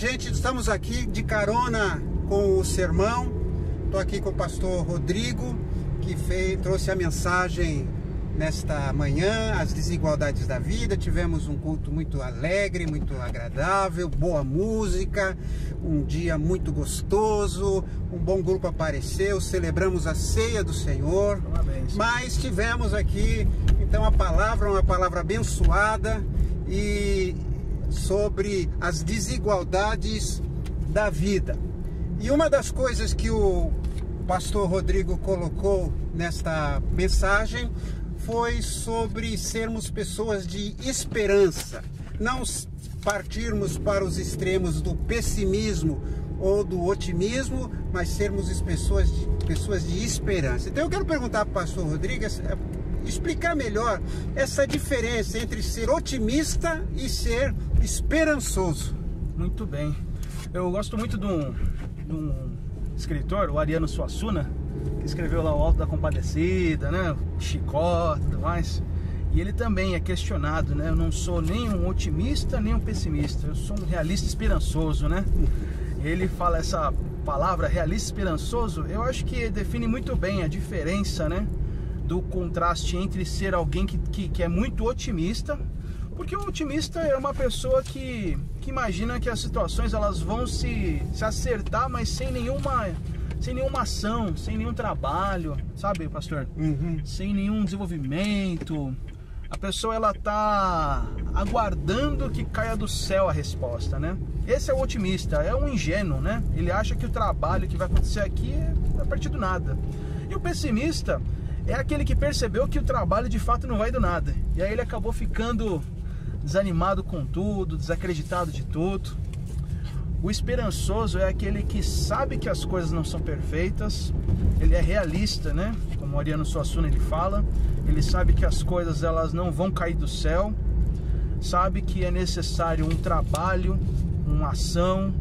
gente, estamos aqui de carona com o sermão. Estou aqui com o pastor Rodrigo, que trouxe a mensagem nesta manhã, as desigualdades da vida. Tivemos um culto muito alegre, muito agradável, boa música, um dia muito gostoso, um bom grupo apareceu, celebramos a ceia do Senhor. Parabéns. Mas tivemos aqui, então, uma palavra abençoada e sobre as desigualdades da vida. E uma das coisas que o pastor Rodrigo colocou nesta mensagem foi sobre sermos pessoas de esperança, não partirmos para os extremos do pessimismo ou do otimismo, mas sermos pessoas de esperança. Então eu quero perguntar para o pastor Rodrigo explicar melhor essa diferença entre ser otimista e ser esperançoso. Muito bem. Eu gosto muito de um escritor, o Ariano Suassuna, que escreveu lá o Alto da Compadecida, né? Chicó, tudo mais. E ele também é questionado, né? Eu não sou nem um otimista, nem um pessimista. Eu sou um realista esperançoso, né? Ele fala essa palavra, realista esperançoso, eu acho que define muito bem a diferença, né? Do contraste entre ser alguém que é muito otimista, porque o otimista é uma pessoa que imagina que as situações elas vão se acertar, mas sem nenhuma ação, sem nenhum trabalho, sabe, pastor? Sem nenhum desenvolvimento. A pessoa ela tá aguardando que caia do céu a resposta, né? Esse é o otimista, é um ingênuo, né? Ele acha que o trabalho que vai acontecer aqui é a partir do nada. E o pessimista é aquele que percebeu que o trabalho de fato não vai do nada. E aí ele acabou ficando desanimado com tudo, desacreditado de tudo. O esperançoso é aquele que sabe que as coisas não são perfeitas. Ele é realista, né? Como o Ariano Suassuna ele fala. Ele sabe que as coisas elas não vão cair do céu. Sabe que é necessário um trabalho, uma ação,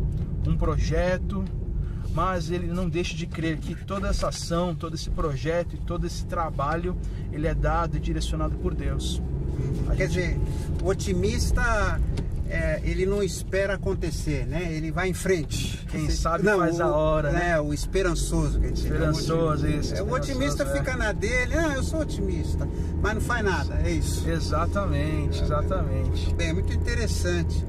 um projeto. Mas ele não deixa de crer que toda essa ação, todo esse projeto e todo esse trabalho, ele é dado e direcionado por Deus. Quer dizer, o otimista, ele não espera acontecer, né? Ele vai em frente. Quem sabe faz a hora, né? O esperançoso, quer dizer. Esperançoso, isso. O otimista fica na dele, eu sou otimista, mas não faz nada, é isso. Exatamente, exatamente. Bem, muito interessante.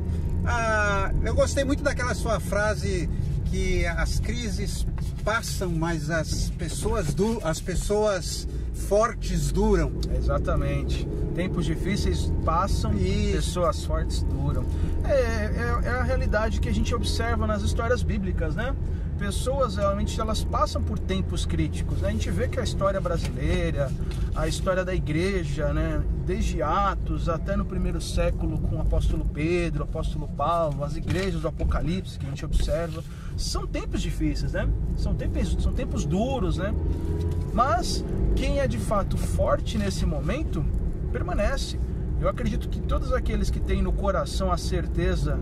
Eu gostei muito daquela sua frase que as crises passam, mas as pessoas fortes duram. Exatamente. Tempos difíceis passam e pessoas fortes duram. É a realidade que a gente observa nas histórias bíblicas, né? Pessoas realmente elas passam por tempos críticos, né? A gente vê que a história brasileira, a história da igreja, né? Desde Atos até no primeiro século com o apóstolo Pedro, o apóstolo Paulo, as igrejas do Apocalipse que a gente observa, são tempos difíceis, né? São tempos duros, né? Mas quem é de fato forte nesse momento permanece. Eu acredito que todos aqueles que têm no coração a certeza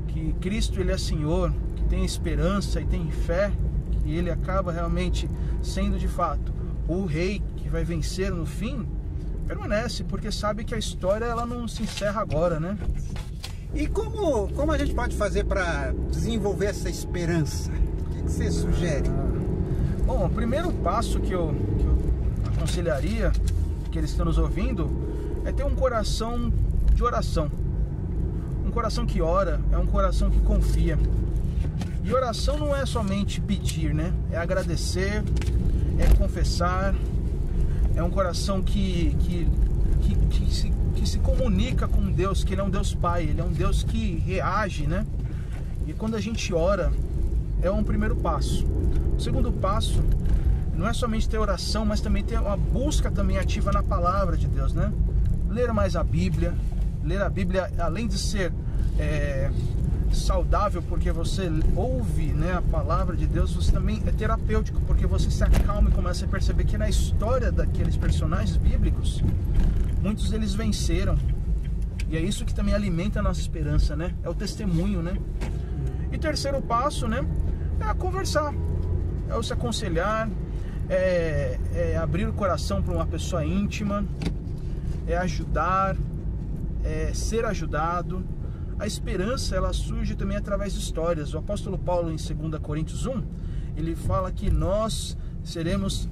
que Cristo ele é Senhor, que tem esperança e tem fé, que ele acaba realmente sendo de fato o rei que vai vencer no fim, permanece, porque sabe que a história ela não se encerra agora, né? E como a gente pode fazer para desenvolver essa esperança? O que você sugere? Bom, o primeiro passo que eu aconselharia que eles estão nos ouvindo é ter um coração de oração. Um coração que ora, é um coração que confia. E oração não é somente pedir, né? É agradecer, é confessar. É um coração que se comunica com Deus, que Ele é um Deus Pai, Ele é um Deus que reage, né? E quando a gente ora, é um primeiro passo. O segundo passo não é somente ter oração, mas também ter uma busca também ativa na palavra de Deus, né? Ler mais a Bíblia. Ler a Bíblia, além de ser saudável, porque você ouve, né, a palavra de Deus, você também é terapêutico, porque você se acalma e começa a perceber que na história daqueles personagens bíblicos, muitos deles venceram. E é isso que também alimenta a nossa esperança, né? É o testemunho, né? E terceiro passo, né, é conversar, é o se aconselhar, é abrir o coração para uma pessoa íntima, é ajudar, é ser ajudado. a esperança ela surge também através de histórias. O apóstolo Paulo, em 2 Coríntios 1, ele fala que nós seremos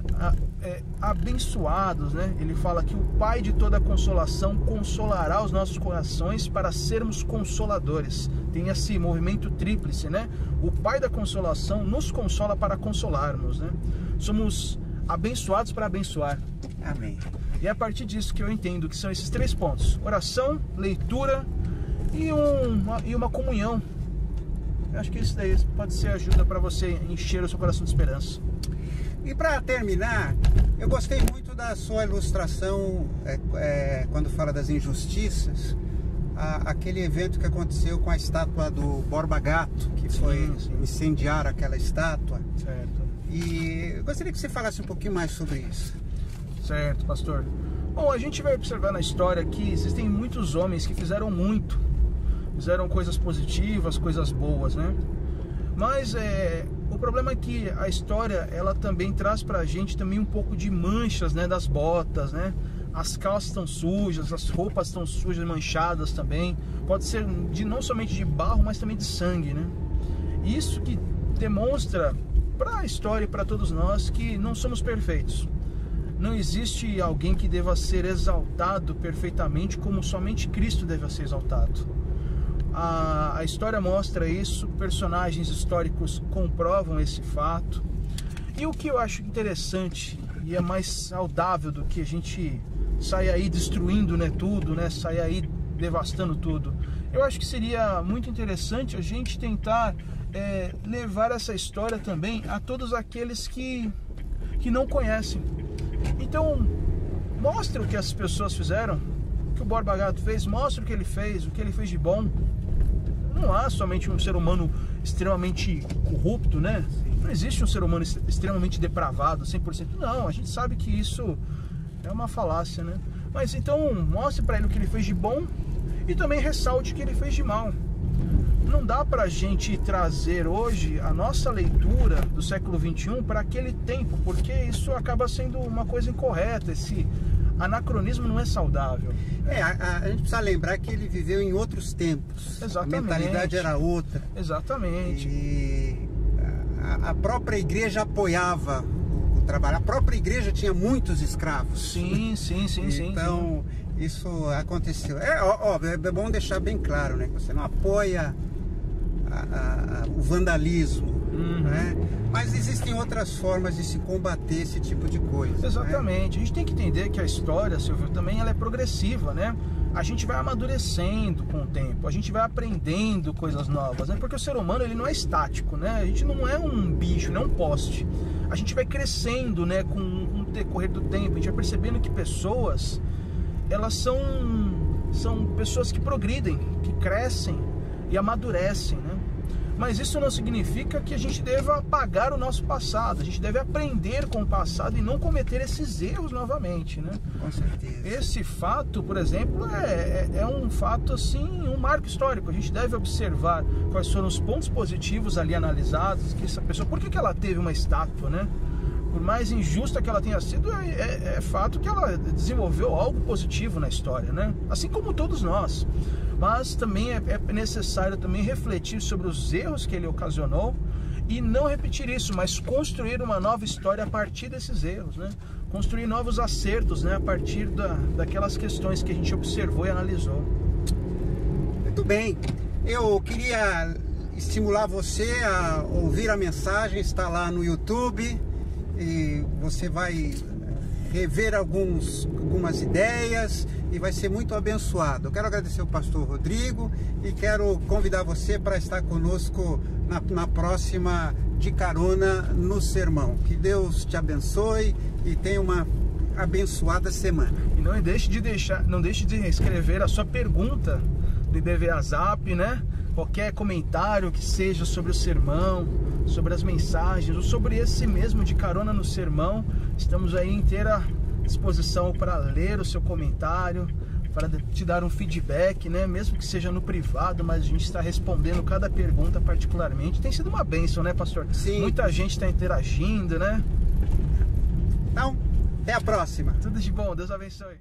abençoados, né? Ele fala que o Pai de toda consolação consolará os nossos corações para sermos consoladores. Tem esse movimento tríplice, né? O Pai da consolação nos consola para consolarmos, né? Somos abençoados para abençoar. Amém. E é a partir disso que eu entendo que são esses 3 pontos: oração, leitura e uma comunhão. Eu acho que isso daí pode ser ajuda para você encher o seu coração de esperança. E para terminar, eu gostei muito da sua ilustração quando fala das injustiças, aquele evento que aconteceu com a estátua do Borba Gato, que foi incendiar aquela estátua. Certo. E eu gostaria que você falasse um pouquinho mais sobre isso. Certo, pastor. Bom, a gente vai observar na história que existem muitos homens que fizeram muito, fizeram coisas positivas, coisas boas, né? Mas o problema é que a história, ela também traz pra gente também um pouco de manchas, né, das botas, né? As calças estão sujas, as roupas estão sujas, manchadas também. Pode ser não somente de barro, mas também de sangue, né? Isso que demonstra para a história e para todos nós que não somos perfeitos. Não existe alguém que deva ser exaltado perfeitamente como somente Cristo deve ser exaltado. A história mostra isso, personagens históricos comprovam esse fato. E o que eu acho interessante e é mais saudável do que a gente sair aí destruindo, né, tudo, né, sair aí devastando tudo, eu acho que seria muito interessante a gente tentar levar essa história também a todos aqueles que não conhecem. Então, mostra o que as pessoas fizeram, o que o Borba Gato fez, mostra o que ele fez de bom. Não há somente um ser humano extremamente corrupto, né? Não existe um ser humano extremamente depravado, 100%. Não, a gente sabe que isso é uma falácia, né? Mas então, mostre para ele o que ele fez de bom e também ressalte o que ele fez de mal. Não dá pra gente trazer hoje a nossa leitura do século XXI para aquele tempo, porque isso acaba sendo uma coisa incorreta. Esse anacronismo não é saudável. A gente precisa lembrar que ele viveu em outros tempos. Exatamente. A mentalidade era outra. Exatamente. E a própria igreja apoiava o trabalho. A própria igreja tinha muitos escravos. Sim. Então, isso aconteceu. É bom deixar bem claro, né? Que você não apoia o vandalismo, né? Mas existem outras formas de se combater esse tipo de coisa. Exatamente, né? A gente tem que entender que a história, Silvio, também ela é progressiva, né? A gente vai amadurecendo com o tempo, a gente vai aprendendo coisas novas, né? Porque o ser humano, ele não é estático, né? A gente não é um bicho, não é um poste. A gente vai crescendo, né, com o decorrer do tempo, a gente vai percebendo que pessoas, elas são pessoas que progridem, que crescem e amadurecem, né? Mas isso não significa que a gente deva apagar o nosso passado. A gente deve aprender com o passado e não cometer esses erros novamente, né? Com certeza. Esse fato, por exemplo, é um fato, assim, um marco histórico. A gente deve observar quais foram os pontos positivos ali analisados, que essa pessoa, por que ela teve uma estátua, né? Por mais injusta que ela tenha sido, é fato que ela desenvolveu algo positivo na história, né? Assim como todos nós. Mas também é necessário também refletir sobre os erros que ele ocasionou e não repetir isso, mas construir uma nova história a partir desses erros, né? Construir novos acertos, né? A partir daquelas questões que a gente observou e analisou. Muito bem. Eu queria estimular você a ouvir a mensagem, está lá no YouTube e você vai rever algumas ideias e vai ser muito abençoado. Eu quero agradecer o pastor Rodrigo e quero convidar você para estar conosco na próxima De Carona no Sermão. Que Deus te abençoe e tenha uma abençoada semana. E não deixe de escrever a sua pergunta do IBVA Zap, né? Qualquer comentário que seja sobre o sermão, sobre as mensagens, ou sobre esse mesmo De Carona no Sermão, estamos aí em inteira disposição para ler o seu comentário, para te dar um feedback, né? Mesmo que seja no privado, mas a gente está respondendo cada pergunta particularmente. Tem sido uma bênção, né, pastor? Sim. Muita gente está interagindo, né? Então, até a próxima. Tudo de bom, Deus abençoe.